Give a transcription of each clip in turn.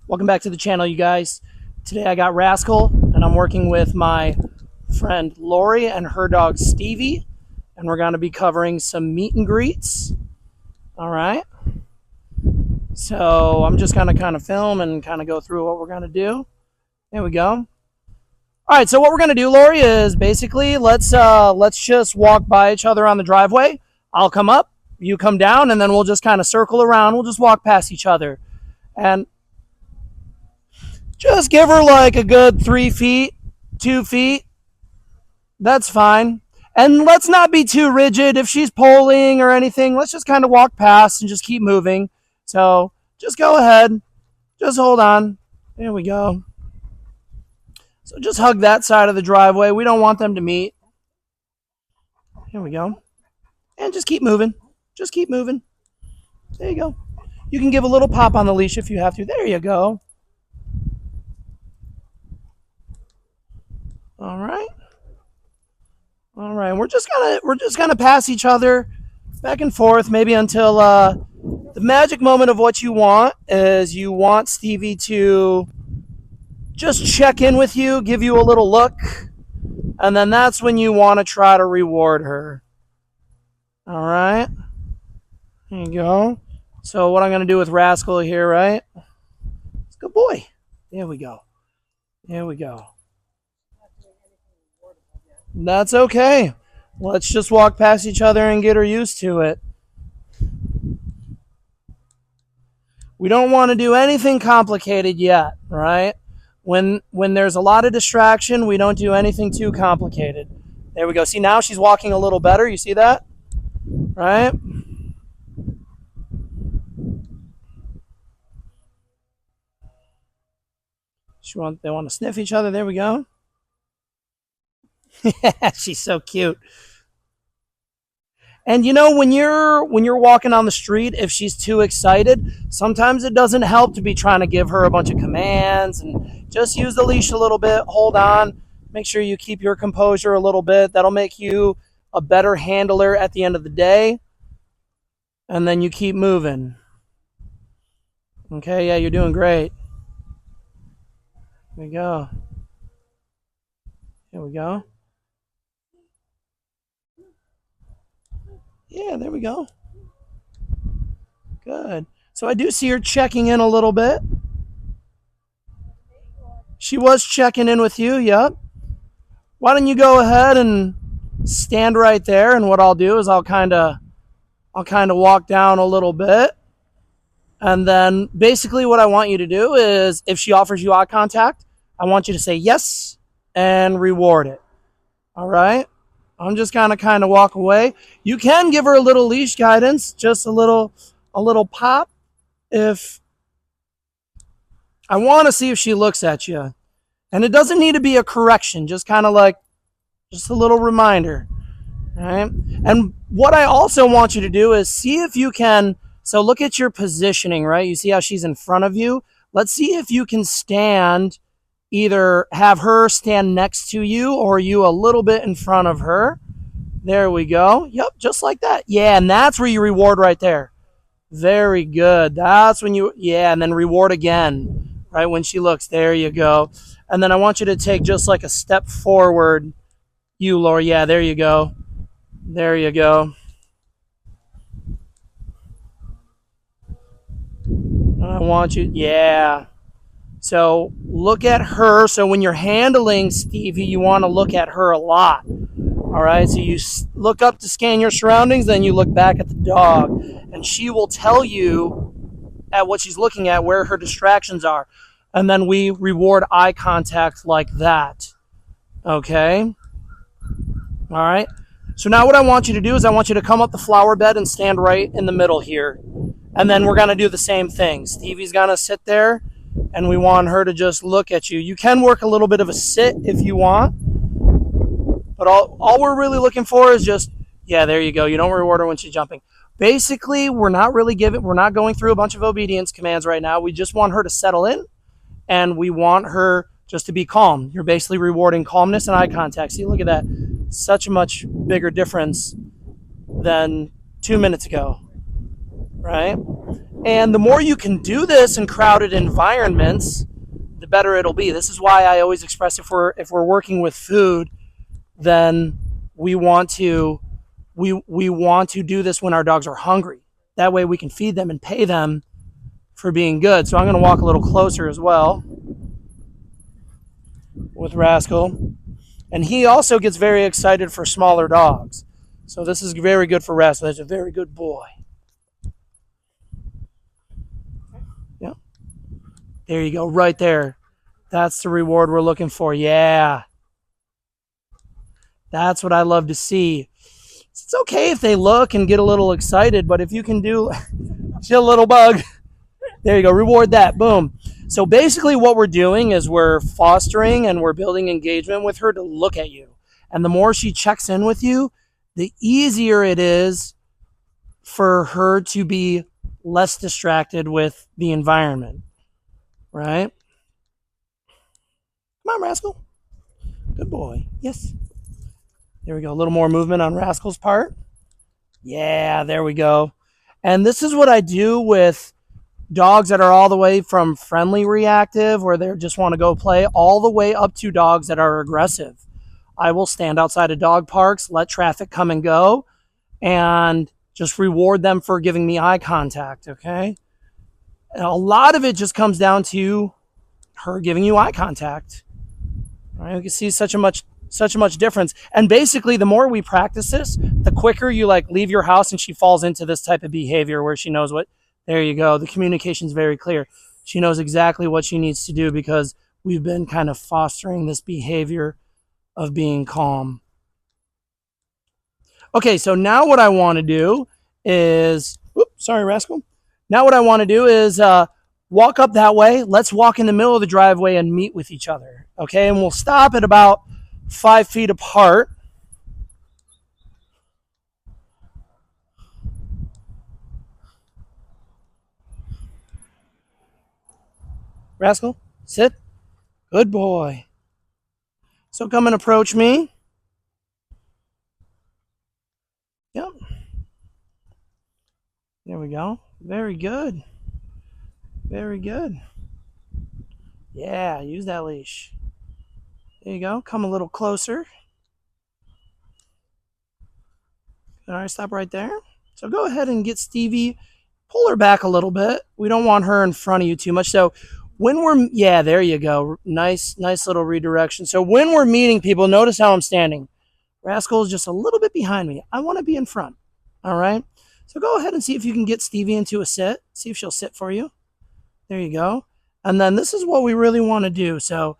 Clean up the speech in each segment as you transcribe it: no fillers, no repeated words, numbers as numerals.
Welcome back to the channel, you guys. Today I got Rascal, and I'm working with my friend Lori and her dog Stevie, and we're going to be covering some meet and greets. All right. So I'm just going to kind of film and kind of go through what we're going to do. There we go. All right. So what we're going to do, Lori, is basically let's just walk by each other on the driveway. I'll come up, you come down, and then we'll just kind of circle around. We'll just walk past each other, and just give her like a good 3 feet, 2 feet. That's fine. And let's not be too rigid. If she's polling or anything, let's just kind of walk past and just keep moving. So just go ahead. Just hold on. There we go. So just hug that side of the driveway. We don't want them to meet. Here we go. And just keep moving. Just keep moving. There you go. You can give a little pop on the leash if you have to. There you go. All right. All right. We're just gonna pass each other back and forth, maybe until the magic moment of what you want is you want Stevie to just check in with you, give you a little look, and then that's when you want to try to reward her. All right. There you go. So what I'm gonna do with Rascal here, right? Good boy. There we go. There we go. That's okay. Let's just walk past each other and get her used to it. We don't want to do anything complicated yet, right? When there's a lot of distraction, we don't do anything too complicated. There we go. See, now she's walking a little better. You see that? Right? They want to sniff each other. There we go. She's so cute. And you know, when you're walking on the street, if she's too excited, sometimes it doesn't help to be trying to give her a bunch of commands, and just use the leash a little bit, hold on, make sure you keep your composure a little bit. That'll make you a better handler at the end of the day. And then you keep moving. Okay, yeah, you're doing great. Here we go. Here we go. Yeah, there we go. Good. So I do see her checking in a little bit. She was checking in with you, yep. Why don't you go ahead and stand right there, and what I'll do is I'll kind of walk down a little bit. And then basically what I want you to do is if she offers you eye contact, I want you to say yes and reward it. All right? I'm just gonna kind of walk away. You can give her a little leash guidance, just a little pop. If I want to see if she looks at you, and it doesn't need to be a correction, just kind of like just a little reminder. All right. And what I also want you to do is see if you can. So look at your positioning, right? You see how she's in front of you. Let's see if you can stand. Either have her stand next to you or you a little bit in front of her. There we go. Yep, just like that. Yeah, and that's where you reward right there. Very good. That's when you, yeah, and then reward again, right? When she looks, there you go. And then I want you to take just like a step forward. You, Laura, yeah, there you go. There you go. I want you, yeah. So look at her. So when you're handling Stevie, you want to look at her a lot. All right. So you look up to scan your surroundings, then you look back at the dog, and she will tell you at what she's looking at where her distractions are. And then we reward eye contact like that. Okay. All right. So now what I want you to do is I want you to come up the flower bed and stand right in the middle here. And then we're going to do the same thing. Stevie's going to sit there, and we want her to just look at you. You can work a little bit of a sit if you want, but all we're really looking for is just, yeah, there you go. You don't reward her when she's jumping. Basically, we're not going through a bunch of obedience commands right now. We just want her to settle in, and we want her just to be calm. You're basically rewarding calmness and eye contact. See, look at that. Such a much bigger difference than 2 minutes ago, right? And the more you can do this in crowded environments, the better it'll be. This is why I always express if we're working with food, then we want to we want to do this when our dogs are hungry. That way we can feed them and pay them for being good. So I'm going to walk a little closer as well with Rascal. And he also gets very excited for smaller dogs. So this is very good for Rascal. That's a very good boy. Yeah. There you go, right there. That's the reward we're looking for. Yeah. That's what I love to see. It's okay if they look and get a little excited, but if you can do chill little bug. There you go. Reward that. Boom. So basically what we're doing is we're fostering and we're building engagement with her to look at you. And the more she checks in with you, the easier it is for her to be less distracted with the environment. Right? Come on, Rascal. Good boy. Yes. There we go. A little more movement on Rascal's part. Yeah, there we go. And this is what I do with dogs that are all the way from friendly reactive, where they just want to go play, all the way up to dogs that are aggressive. I will stand outside of dog parks, let traffic come and go, and just reward them for giving me eye contact, okay? And a lot of it just comes down to her giving you eye contact. All right, you can see such a much difference. And basically, the more we practice this, the quicker you like leave your house and she falls into this type of behavior where she knows what. There you go. The communication is very clear. She knows exactly what she needs to do because we've been kind of fostering this behavior of being calm. Okay, so now what I want to do is, oops, sorry, Rascal. Now what I want to do is walk up that way. Let's walk in the middle of the driveway and meet with each other. Okay, and we'll stop at about 5 feet apart. Rascal, sit. Good boy. So come and approach me. Yep. There we go. Very good. Very good. Yeah, use that leash. There you go. Come a little closer. All right, stop right there. So go ahead and get Stevie. Pull her back a little bit. We don't want her in front of you too much. So when we're, yeah, there you go. Nice little redirection. So when we're meeting people, notice how I'm standing. Rascal is just a little bit behind me. I want to be in front. All right. So go ahead and see if you can get Stevie into a sit. See if she'll sit for you. There you go. And then this is what we really want to do. So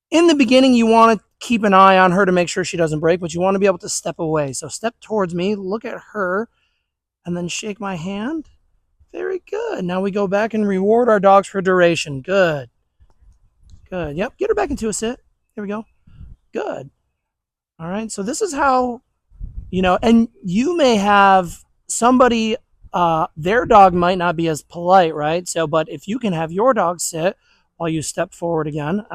in the beginning, you want to keep an eye on her to make sure she doesn't break, but you want to be able to step away. So step towards me, look at her, and then shake my hand. Very good. Now we go back and reward our dogs for duration. Good. Good. Yep. Get her back into a sit. There we go. Good. All right. So this is how, and you may have somebody, their dog might not be as polite, right? So, but if you can have your dog sit while you step forward again,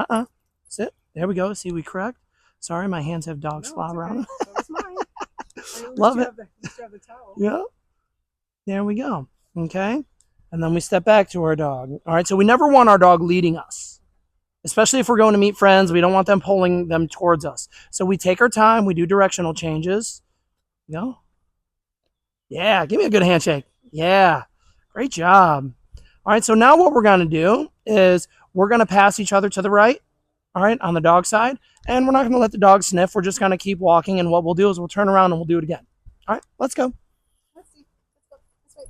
sit. There we go. See, we correct. Sorry, my hands have dog slobber on them. That was mine. Love it. Have the towel. Yeah. There we go. Okay. And then we step back to our dog. All right. So we never want our dog leading us, especially if we're going to meet friends. We don't want them pulling them towards us. So we take our time. We do directional changes. Yeah. Give me a good handshake. Yeah. Great job. All right. So now what we're going to do is we're going to pass each other to the right. All right. On the dog side. And we're not going to let the dog sniff. We're just going to keep walking. And what we'll do is we'll turn around and we'll do it again. All right. Let's go. Let's see. Let's go.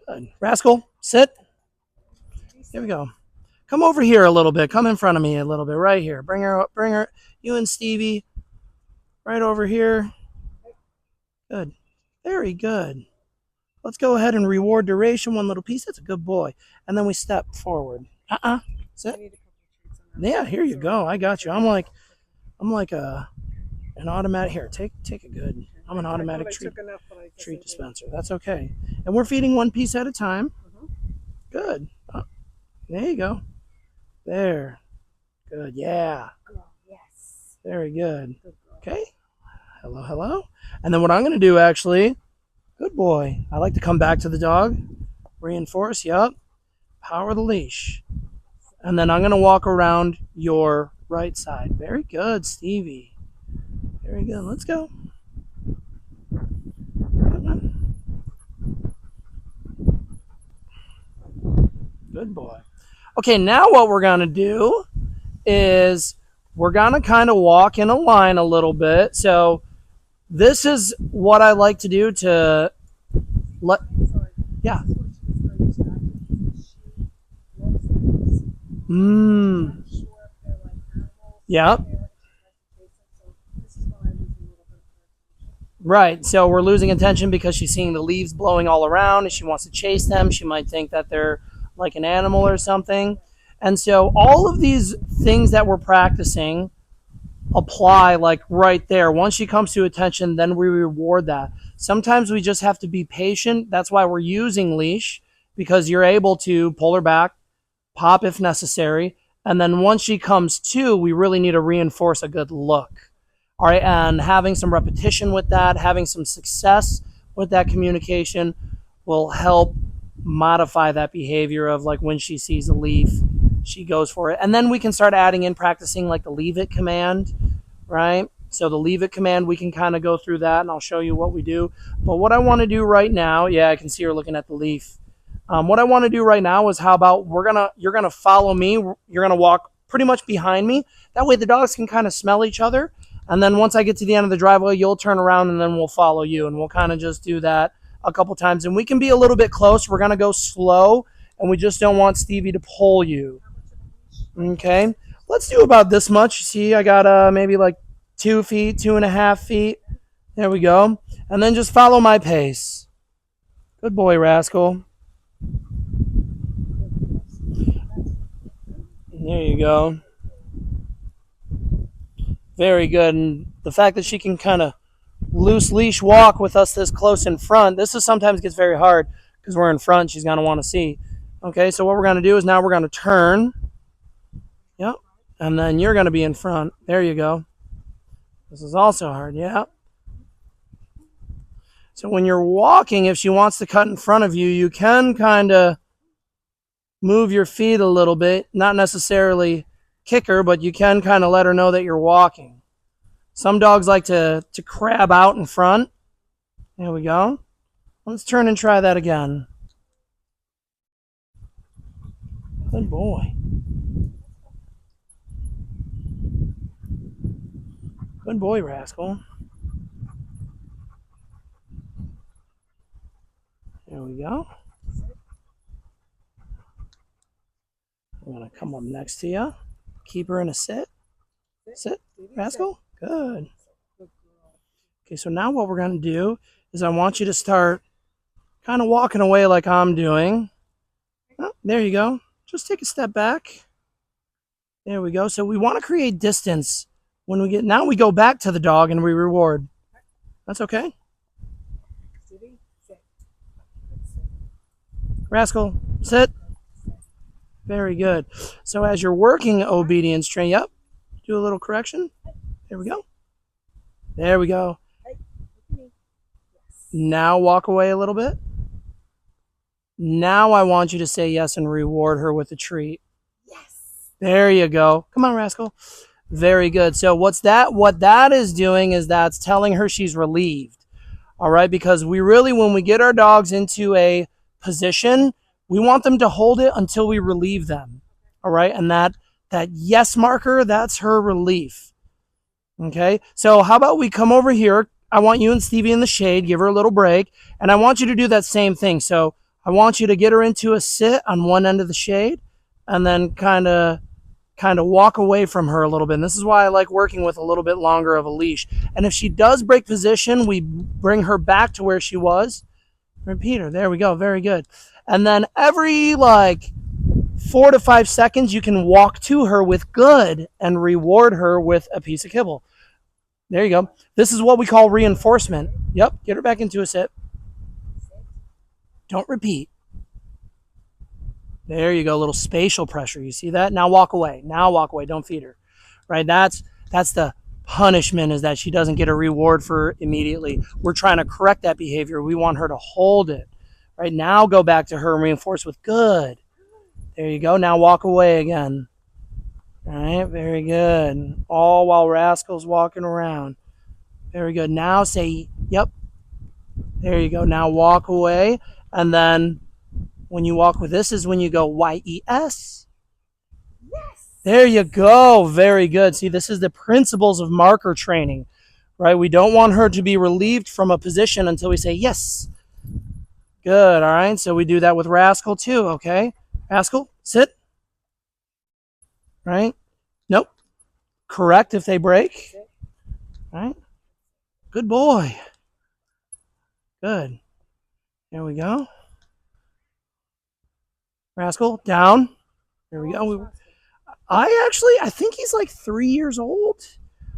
Good. Rascal, sit. Here we go. Come over here a little bit. Come in front of me a little bit. Right here. Bring her up. Bring her. You and Stevie. Right over here. Good. Very good. Let's go ahead and reward duration. One little piece. That's a good boy. And then we step forward. Sit. Yeah, here you go. I got you. I'm like an automatic. Here, take a good. I'm an automatic treat dispenser. That's okay. And we're feeding one piece at a time. Good. There you go. There. Good. Yeah. Girl, yes. Very good. Good girl. Okay. Hello, hello. And then what I'm going to do actually, good boy. I like to come back to the dog, reinforce, yep. Power the leash. And then I'm going to walk around your right side. Very good, Stevie. Very good. Let's go. Come on. Good boy. Okay, now what we're going to do is we're going to kind of walk in a line a little bit. So this is what I like to do to let, Sorry. yeah. This is what she was very distracted. She loves things. Mmm. I'm sure if they're like animals, Yep. they're chasing. So this is when I lose a little bit of her attention. Right. So we're losing attention because she's seeing the leaves blowing all around and she wants to chase them. She might think that they're like an animal or something. And so all of these things that we're practicing apply like right there. Once she comes to attention, then we reward that. Sometimes we just have to be patient. That's why we're using leash because you're able to pull her back, pop if necessary. And then once she comes to, we really need to reinforce a good look. All right. And having some repetition with that, having some success with that communication will help modify that behavior of like when she sees a leaf, she goes for it. And then we can start adding in practicing like the leave it command, right? So the leave it command, we can kind of go through that and I'll show you what we do. But what I want to do right now, yeah, I can see her looking at the leaf. What I want to do right now is how about you're gonna follow me. You're gonna walk pretty much behind me. That way the dogs can kind of smell each other. And then once I get to the end of the driveway, you'll turn around and then we'll follow you. And we'll kind of just do that a couple times. And we can be a little bit close. We're gonna go slow, and we just don't want Stevie to pull you. Okay. Let's do about this much. See, I got maybe like 2 feet, 2.5 feet. There we go. And then just follow my pace. Good boy, Rascal. There you go. Very good. And the fact that she can kind of loose leash walk with us this close in front, this is sometimes gets very hard because we're in front. She's going to want to see. Okay, so what we're going to do is now we're going to turn. Yep. And then you're going to be in front. There you go. This is also hard. Yeah. So when you're walking, if she wants to cut in front of you, you can kind of move your feet a little bit. Not necessarily kick her, but you can kind of let her know that you're walking. Some dogs like to crab out in front. There we go. Let's turn and try that again. Good boy. Good boy, Rascal. There we go. I'm going to come up next to you. Keep her in a sit. Sit, Rascal. Good. Okay, so now what we're going to do is I want you to start kind of walking away like I'm doing. Oh, there you go. Just take a step back. There we go. So we want to create distance when we get, now we go back to the dog and we reward. That's okay. Rascal, sit. Very good. So as you're working obedience train, yep, do a little correction. There we go. There we go. Now walk away a little bit. Now I want you to say yes and reward her with a treat. Yes. There you go. Come on, Rascal. Very good. So what that is doing is that's telling her she's relieved. All right, because we really, when we get our dogs into a position, we want them to hold it until we relieve them. All right, and that yes marker, that's her relief. Okay, so how about we come over here? I want you and Stevie in the shade, give her a little break, and I want you to do that same thing. So I want you to get her into a sit on one end of the shade, and then kind of walk away from her a little bit. And this is why I like working with a little bit longer of a leash. And if she does break position, we bring her back to where she was. Repeat her. There we go. Very good. And then every like 4 to 5 seconds, you can walk to her with good and reward her with a piece of kibble. There you go. This is what we call reinforcement. Yep. Get her back into a sit. Don't repeat. There you go, a little spatial pressure. You see that? Now walk away. Now walk away. Don't feed her. Right? That's the punishment, is that she doesn't get a reward for immediately. We're trying to correct that behavior. We want her to hold it. Right? Now go back to her and reinforce with good. There you go. Now walk away again. All right, very good. All while Rascal's walking around. Very good. Now say, yep. There you go. Now walk away. And then when you walk with this is when you go YES. Yes. There you go. Very good. See, this is the principles of marker training, right? We don't want her to be relieved from a position until we say yes. Good. All right. So we do that with Rascal too. Okay. Rascal, sit. Right. Nope. Correct if they break. All right. Good boy. Good. There we go. Rascal, down. There we go. I think he's like 3 years old.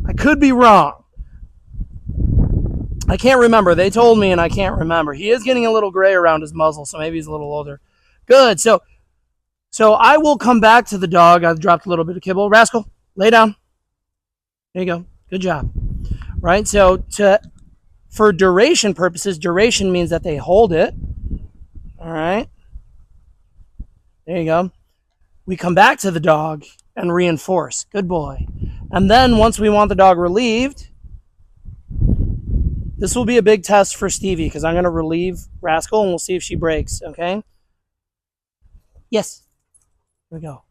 I could be wrong. I can't remember. They told me and I can't remember. He is getting a little gray around his muzzle, so maybe he's a little older. Good. So I will come back to the dog. I've dropped a little bit of kibble. Rascal, lay down. There you go. Good job. Right? So for duration purposes, duration means that they hold it. All right. There you go. We come back to the dog and reinforce. Good boy. And then once we want the dog relieved, this will be a big test for Stevie because I'm going to relieve Rascal and we'll see if she breaks. Okay? Yes. There we go.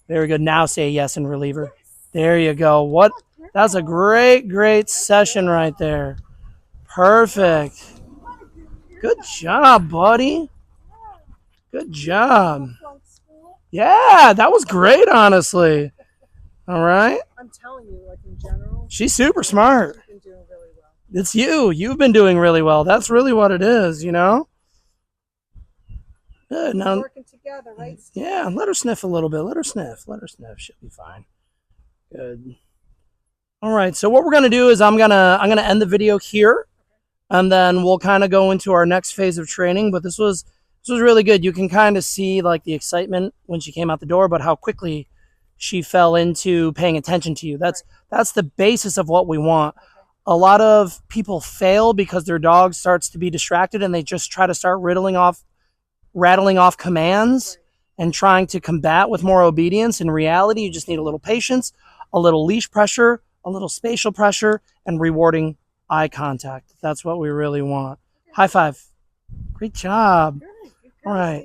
Very good. Now say yes and relieve her. There you go. What? That's a great session right there. Perfect. Good job, buddy. Good job. Yeah, that was great, honestly. All right. I'm telling you, like in general, she's super smart. She's been doing really well. It's you. You've been doing really well. That's really what it is, you know? Good. We're Now, working together, right, Steve? yeah, let her sniff a little bit. Let her sniff. Let her sniff. She'll be fine. Good. All right. So what we're gonna do is I'm gonna end the video here, and then we'll kind of go into our next phase of training. But this was really good. You can kind of see like the excitement when she came out the door, but how quickly she fell into paying attention to you. That's the basis of what we want. A lot of people fail because their dog starts to be distracted and they just try to start rattling off commands and trying to combat with more obedience. In reality, you just need a little patience, a little leash pressure, a little spatial pressure, and rewarding eye contact. That's what we really want. High five. Great job. All right.